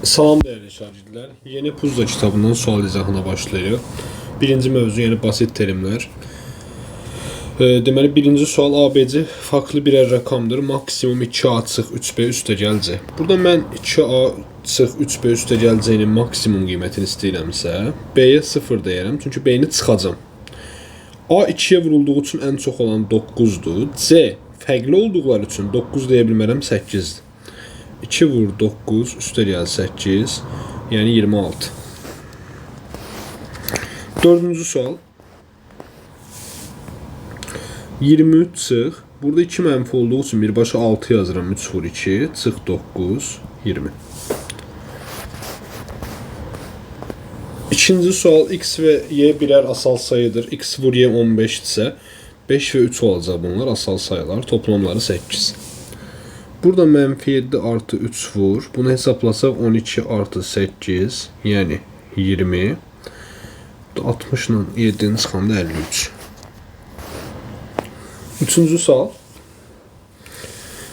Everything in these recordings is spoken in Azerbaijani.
Salam değerli şagirdlər. Yeni Puzla kitabından sual izahına başlayırıq. Birinci mövzu yəni basit terimlər. Deməli birinci sual ABC farklı birər rəqamdır. Maksimum 2A çıxıq 3B üstəgəl C. Burada mən 2A çıxıq 3B üstəgəl C-nin maksimum qiymətini istəyirəmsə, B-yə 0 deyərəm, çünki B-ni çıxacam. A 2-yə vurulduğu üçün ən çox olan 9-dur. C fərqli olduqları üçün 9 deyə bilmərəm, 8-dir. 2 vur 9 üstəgəl 8, yəni 26. Dördüncü sual. 23 çıx. Burada 2 mənfi olduğu üçün birbaşa 6 yazıram. 3 vur 2, çıx 9, 20. İkinci sual. X və Y birər asal sayıdır. X vur Y 15 isə 5 və 3 olacaq bunlar. Asal sayılar. Toplamları 8. Burada mənfi 7 artı 3 vur. Bunu hesaplasaq 12 artı 8, yəni 20. 60 ilə 7-nin çıxanda 53. Üçüncü sual.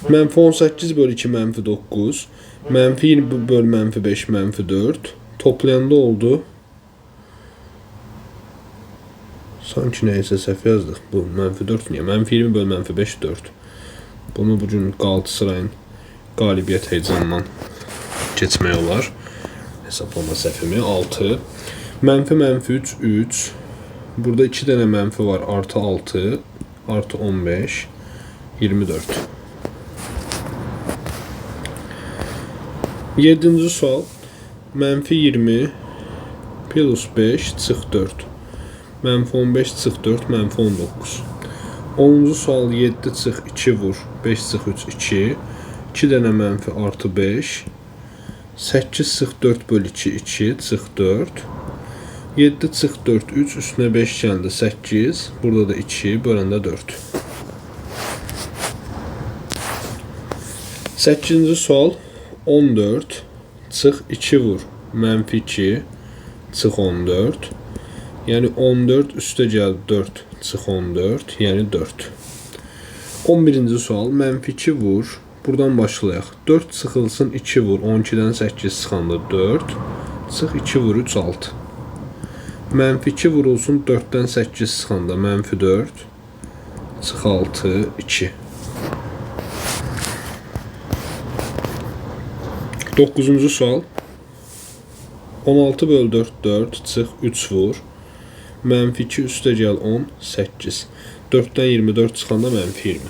Mənfi 18 bölü 2 mənfi 9. Mənfi 20 bölü mənfi 5 mənfi 4. Toplayanda oldu. Sanki neysə səhv yazdıq. Bu mənfi 4 niyə? Mənfi 20 bölü mənfi 5 4. Bunu bugün Qalatasarayın qalibiyyət heyecanından keçmək olar. Hesablama səhvimi 6. Mənfi mənfi 3 3. Burada 2 dənə mənfi var. Artı 6 artı 15 24. 7-ci sual. Mənfi 20 plus 5 çıx 4. Mənfi 15 çıx 4 mənfi 19. 10-cu sual 7 çıx 2 vur 5 çıx 3 2. 2 dənə mənfi artı 5. 8 çıx 4 bölü 2 2 çıx 4. 7 çıx 4 3 üstünə 5 gəldi 8. Burada da 2 böləndə 4. 8-ci sual 14 çıx 2 vur mənfi 2 çıx 14. Yəni 14 üstəgəl 4 çıx 14, yəni 4. 11-ci sual mənfi 2 vur. Buradan başlayaq. 4 çıxılsın 2 vur. 12-dən 8 çıxanda 4. Çıx 2 vur 3 6. Mənfi 2 vurulsun 4-dən 8 çıxanda mənfi 4. Çıx 6 2. 9-cu sual. 16 bölü 4 4 çıx 3 vur. Mənfi 2 üstəgəl 10 8. 4-dən 24 çıxanda mənfi 20.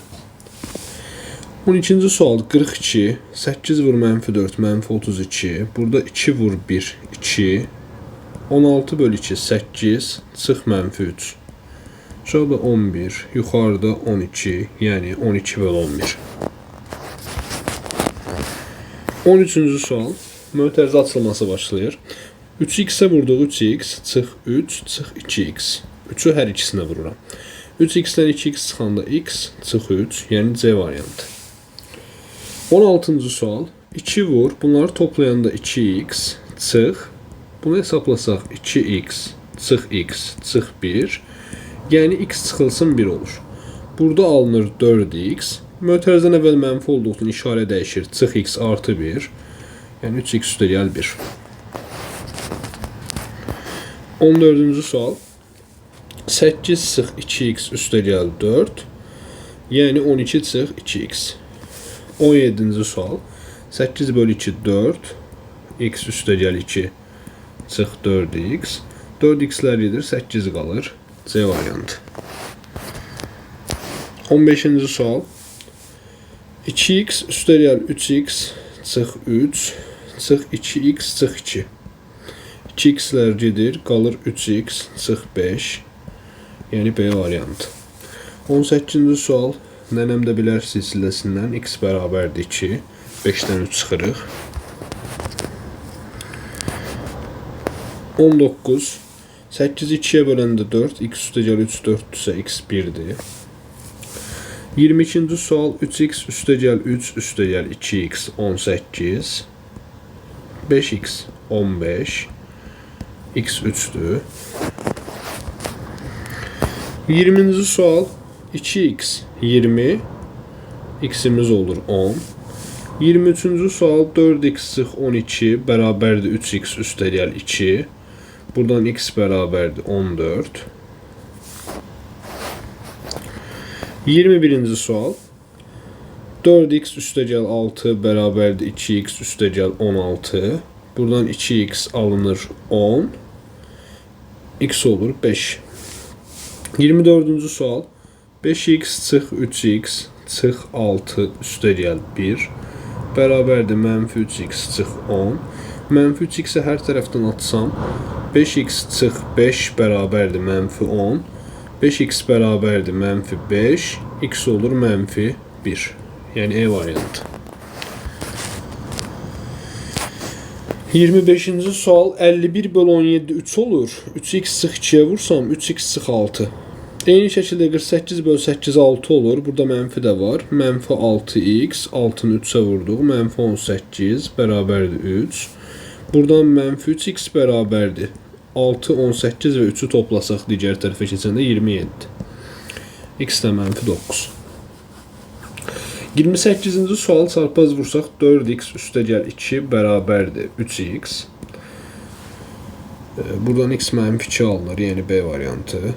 12-ci sual 42. 8 vur mənfi 4 mənfi 32. Burada 2 vur 1 2. 16 bölü 2 8 çıx mənfi 3. Aşağıda 11. Yuxarıda 12. Yəni 12 bölü 11. 13-cü sual. Mötərizə açılması başlayır. 3x-ə vurduğu 3x çıx 3 çıx 2x. 3-ü hər ikisinə vururam. 3x-dən 2x çıxanda x çıx 3, yəni C variantı. 16-cı sual. 2 vur. Bunları toplayanda 2x çıx. Bunu hesaplasaq 2x çıx x çıx 1. Yəni x çıxılsın 1 olur. Burada alınır 4x. Mötərizədən əvvəl mənfi olduğu üçün işarə dəyişir. Çıx x artı 1. Yəni 3x üstəgəl 1. 14-cü sual. 8 çıx 2x üstəgəl 4. Yəni 12 çıx 2x. 17-ci sual. 8 bölü 2 4. X üstəgəl 2 çıx 4x. 4x-lər gedir 8 qalır. C variantı. 15-ci sual. 2x üstəgəl 3x çıx 3 çıx 2x çıx 2. 2x-lər gedir, qalır 3x çıx 5. Yəni B variantı. 18-ci sual. Nənəm də bilər silsiləsindən x bərabərdir 2. 5-dən 3 çıxırıq. 19. 8 2-yə böləndə 4. X üstəgəl 3 4-dürsə x 1-dir. 22-ci sual. 3x üstəgəl 3 üstəgəl 2x 18. 5x 15. X 3'dür. 20. sual 2x 20 x'imiz olur 10. 23-cü sual 4x sıx 12 bərabərdir 3x üstəgəl 2. Buradan x bərabərdir 14. 21-ci sual 4x üstəgəl 6 bərabərdir 2x üstəgəl 16. Buradan 2x alınır 10. X olur 5. 24-cü sual 5x çıx 3x çıx 6 üstəgəl 1 bərabərdir mənfi 3x çıx 10. Mənfi 3x-i hər tərəfdən atsam 5x çıx 5 bərabərdir mənfi 10. 5x bərabərdir mənfi 5. X olur mənfi 1. Yəni E variantı. 25-ci sual 51 bölü 17 3 olur. 3x sıx 2'ye vursam 3x sıx 6. Eyni şəkildə 48 bölü 8 6 olur. Burada mənfi də var. Mənfi 6x 6'nı 3'e vurduq. Mənfi 18 bərabərdir 3. Buradan mənfi 3x bərabərdir 6, 18 və 3'ü toplasaq digər tərəfə keçəndə 27. X də mənfi 9. 28-ci sual çarpaz vursaq 4x üstəgəl 2 bərabərdir 3x. Buradan x mənfi 2 alınır, yəni B variantı.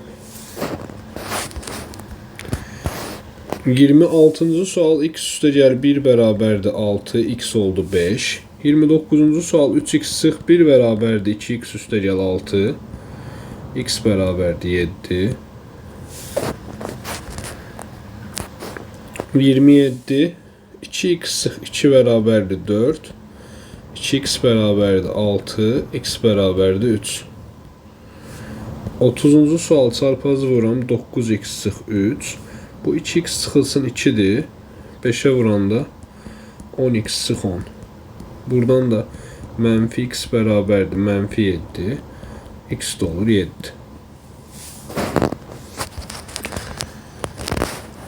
26-cı sual x üstəgəl 1 bərabərdir 6, x oldu 5. 29-cu sual 3x sıx 1 bərabərdir 2x üstəgəl 6, x bərabərdir 7. 27 2x sıx 2 bərabərdir 4, 2x bərabərdir 6, x bərabərdir 3. 30-cu sual çarpazı vuram 9x sıx 3. Bu 2x sıxılsın 2'dir. 5'e vuranda 10x sıx 10. Buradan da mənfi x bərabərdir mənfi 7. X də olur 7.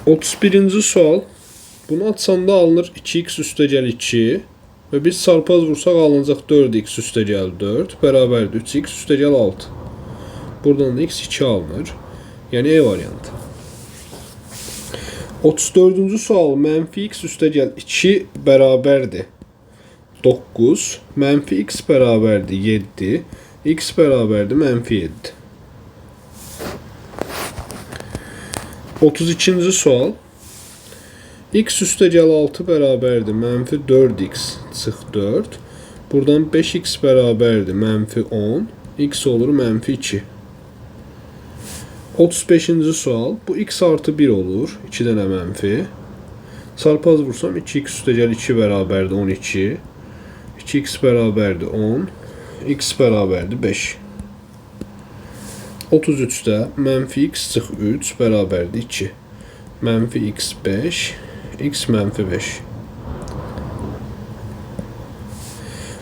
31-ci sual. Bunu atsanda alınır 2x üstəgəl 2 və biz çarpaz vursaq alınacaq 4x üstəgəl 4 bərabərdir 3x üstəgəl 6. Buradan da x 2 alınır. Yəni E variantı. 34-cü sual mənfi x üstəgəl 2 bərabərdir 9, mənfi x bərabərdir 7, x bərabərdir mənfi 7. 32-ci sual x üstəgəl 6 bərabərdir mənfi 4x çıx 4. Buradan 5x bərabərdir mənfi 10, x olur mənfi 2. 35-ci sual. Bu x artı 1 olur. 2 dənə mənfi. Çarpaz vursam 2x üstəgəl 2 bərabərdir 12. 2x bərabərdir 10. X bərabərdir 5. 33-də mənfi x çıx 3 bərabərdir 2. Mənfi x 5. X mənfi 5.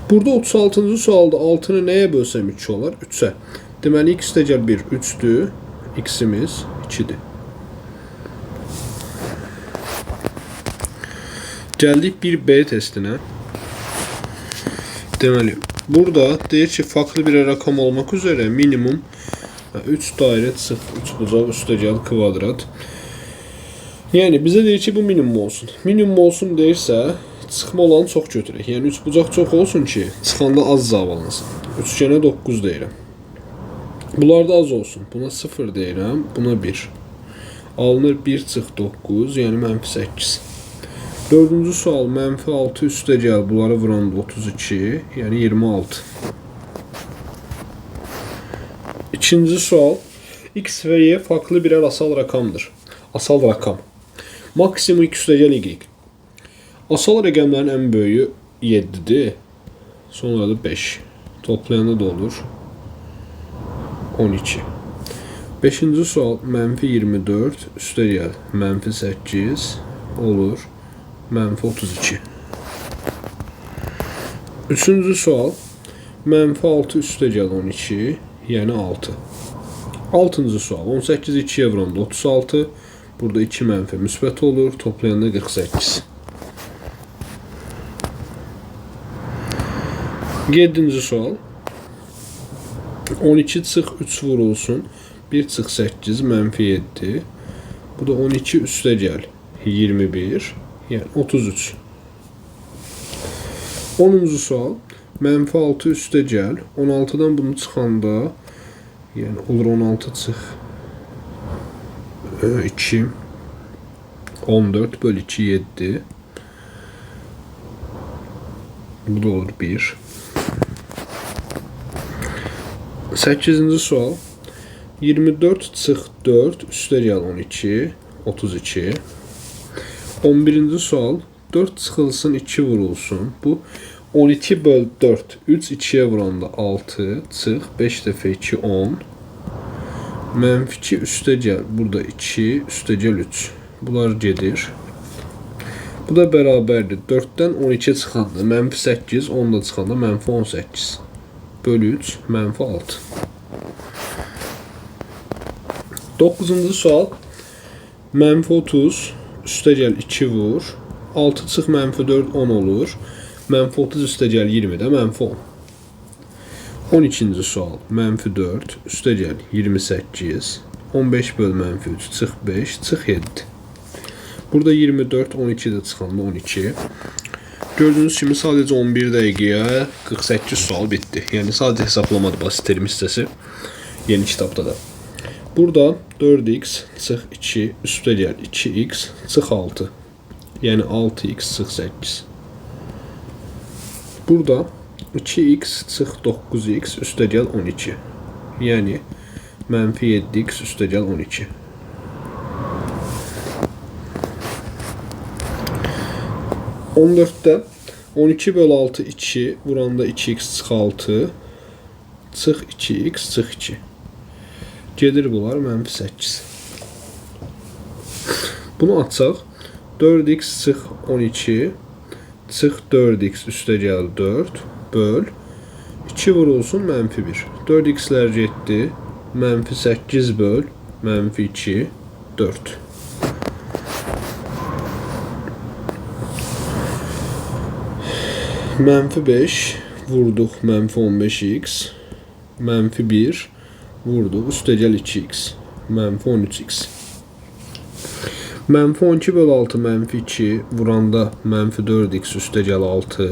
Burada 36-cı sualda 6'nı nəyə bölsəm 2 olar? 3'ə. Deməli x üstəgəl 1 3'dür. X'imiz 2'dir. Gəldik bir B testinə. Deməli, burada deyir ki, farklı bir rəqam olmaq üzrə minimum 3 dairə çıx 3 bucaq üstəgəl kvadrat. Yəni bizə deyir ki, bu minimum olsun. Minimum olsun deyirsə, çıxma olanı çox götürək. Yəni 3 bucaq çox olsun ki, çıxanda az zavalansın. Üçgənə 9 deyirəm. Bunlar da az olsun. Buna 0 deyirəm, buna 1. Alınır 1 çıx 9, yəni mənfi 8. 4-cü sual mənfi 6 üstəgəl bunları vuranda 32, yəni 26. 2-ci sual x və y farklı birer asal rakamdır. Asal rakam. Maksimum x üstəgəl y. Asal rəqəmlərin ən böyüyü 7'dir. Sonra da 5. Toplayanda da olur 12. 5-ci sual mənfi 24 üstəgəl mənfi 8 olur mənfi 32. 3-cü sual mənfi 6 üstəgəl 12 yəni 6. 6-cı sual 18 2'ye vuranda 36. Burada 2 mənfi müsbət olur. Toplayanda 48. 7-ci sual 12 çıx 3 vurulsun. 1 çıx 8 mənfi 7. Bu da 12 üstəgəl 21. Yəni 33. 10-cu sual. Mənfi 6 üstə gəl. 16-dan bunu çıxanda, yəni olur 16 çıx 2, 14 bölü 2, 7. Bu da olur 1. 8-ci sual. 24 çıx 4 üstə gəl 12, 32. 11-ci sual. 4 çıxılsın 2 vurulsun. Bu 12 böl 4. 3 2'ye vuranda 6. Çıx 5 dəfə 2 10. Mənfi 2 üstə gəl. Burada 2 üstə gəl 3. Bunlar gedir. Bu da bərabərdir. 4-dən 12 çıxanda mənfi 8, 10 da çıxanda mənfi 18. Bölü 3 mənfi 6. 9-cu sual. Mənfi 30 üstə gəl 2 vur. 6 çıx mənfi 4 10 olur. Mənfi 30 üstə gəl 20 də mənfi 10. 12-ci sual. Mənfi 4 üstə gəl 28. 15 böl mənfi 3 çıx 5 çıx 7. Burada 24 12 də çıxanda 12. Gördüğünüz kimi sadəcə 11 dəqiqəyə 48 sual bitdi. Yəni sadəcə hesablamadı basit terim hissəsi. Yeni kitabda da. Burada 4x çıx 2 üstə gəl 2x çıx 6. Yəni 6x çıx 8. Burada 2x çıx 9x üstə gəl 12. Yəni mənfi 7x üstə gəl 12. On 14'te 12 bölü 6 2 vuranda 2x çıx 6 çıx 2x çıx 2. Gedir bunlar mənfi 8. Bunu açsaq 4x çıx 12 çıx 4x üstə gəl 4 böl 2 vurulsun mənfi 1. 4x'lər getdi. Mənfi 8 böl mənfi 2 4. Mənfi 5 vurduq mənfi 15x. Mənfi 1 vurduq üstə gəl 2x. Mənfi 13x. Mənfi 12 böl 6 mənfi 2 vuranda mənfi 4x üstə gəl 6.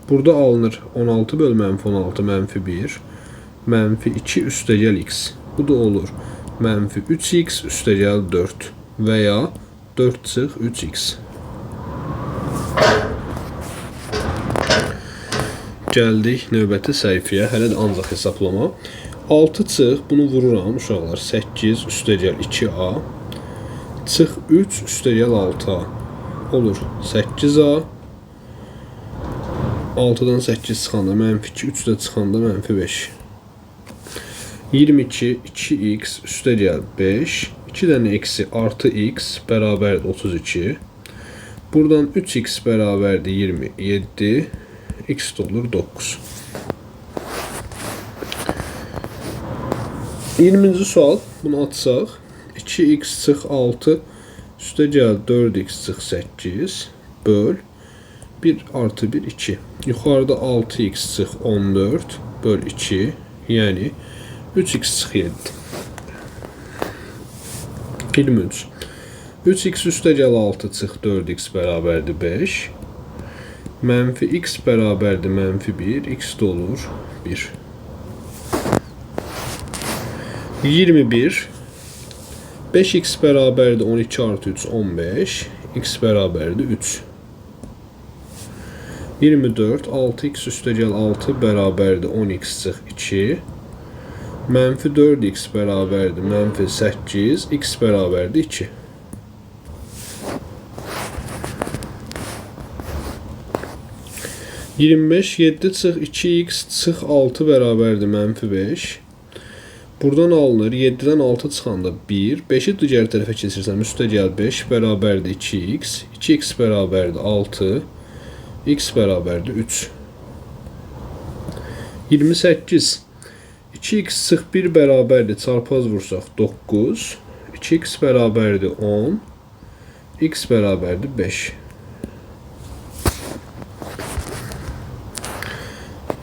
Burada alınır 16 böl mənfi 16 mənfi 1. Mənfi 2 üstə gəl x. Bu da olur mənfi 3x üstə gəl 4 və ya 4 çıx 3x. Gəldik növbəti səhifəyə. Hələ də ancaq hesablama. 6 çıx, bunu vururam uşaqlar. 8 üstə gəl 2a. Çıx 3 üstə gəl 6a. Olur 8a. 6-dan 8 çıxanda mənfi 2, 3 də çıxanda mənfi 5. 22 2x üstə gəl 5. 2 dənə eksi artı x bərabərdir 32. Buradan 3x bərabərdir 27. X olur 9. 20-ci sual. Bunu açsaq 2x çıx 6 üstə gəl 4x çıx 8 böl 1 artı 1 2. Yuxarıda 6x çıx 14 böl 2 yəni 3x çıx 7. 23. 3x üstə gəl 6 çıx 4x bərabərdir 5. Mənfi x bərabərdir mənfi 1. X də olur 1. 21. 5x bərabərdir 12 artı 3 15. X bərabərdir 3. 24. 6x üstə gəl 6 bərabərdir 10x çıx 2. Mənfi 4x bərabərdir mənfi 8. X bərabərdir 2. 25 7 çıx 2x çıx 6 bərabərdir mənfi 5. Buradan alınır 7-dən 6 çıxanda 1. 5-i digər tərəfə keçirsəm üstə gəl 5 bərabərdir 2x. 2x bərabərdir 6. X bərabərdir 3. 28 2x çıx 1 bərabərdir çarpaz vursaq 9. 2x bərabərdir 10. X bərabərdir 5.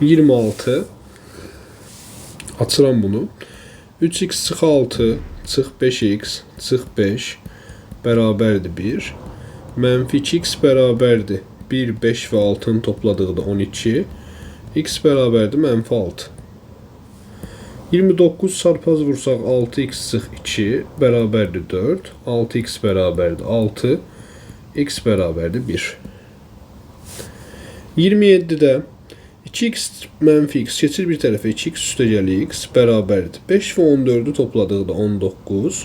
26. Açıram bunu. 3x çıx 6 çıx 5x çıx 5 bərabərdir 1. Mənfi 2x bərabərdir 1, 5 və 6-nın topladığı da 12. X bərabərdir -6. 29 çarpaz vursaq 6x çıx 2 bərabərdir 4. 6x bərabərdir 6. X bərabərdir 1. 27-də 2x mənfi x keçir bir tərəfə 2x üstəgəl x bərabərdir. 5 və 14-ü topladıqda 19.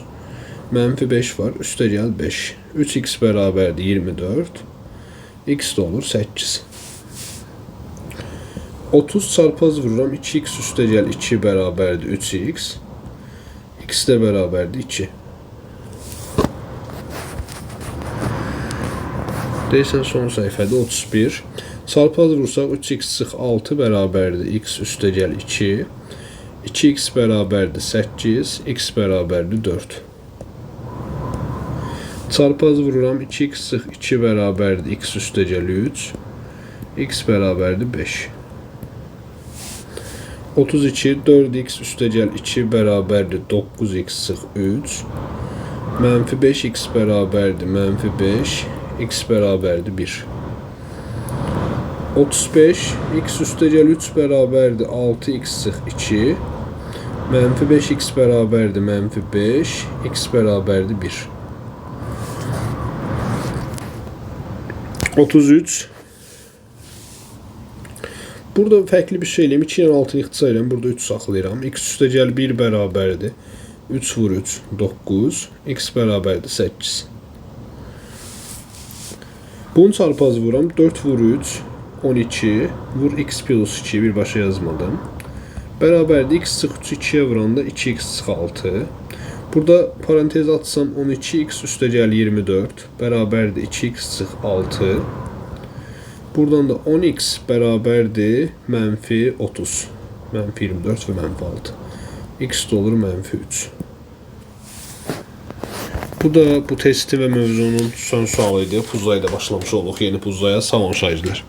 Mənfi 5 var, üstəgəl 5. 3x bərabərdir 24. X də olur 8. 30 çarpaz vururam 2x üstəgəl 2 bərabərdir 3x. X də bərabərdir 2. Deyirsən son səhifədə 31. Çarpaz vursaq 3x çıx 6 bərabərdir x üstəgəl 2. 2x bərabərdir 8. X bərabərdir 4. Çarpaz vururam 2x çıx 2 bərabərdir x üstəgəl 3. X bərabərdir 5. 32 4x üstəgəl 2 bərabərdir 9x çıx 3. Mənfi 5x bərabərdir mənfi 5. X bərabərdir 1. 35 x üstəgəl 3 bərabərdir 6x çıx 2. Mənfi 5x bərabərdir mənfi 5. X bərabərdir 1. 33 Burada fərqli bir şey eləyim. 2 ilə 6-nı ixtisar edirəm. Burada 3 saxlayıram. X üstəgəl 1 bərabərdir 3 vur 3 9. X bərabərdir 8. Bunu çarpaz vuram. 4 vur 3 12 vur x plus 2 birbaşa yazmadım. Bərabərdir x çıx 3 2-yə vuranda 2x çıx 6. Burada parantez atsam 12x üstəgəl 24 bərabərdir 2x çıx 6. Buradan da 10x bərabərdir mənfi 30. Mənfi 24 və mənfi 6. X də olur mənfi 3. Bu da bu testin və mövzunun son sualı idi. Puzzla ilə başlamış olduq yeni puzzlaya. Sağ olun şagirdlər.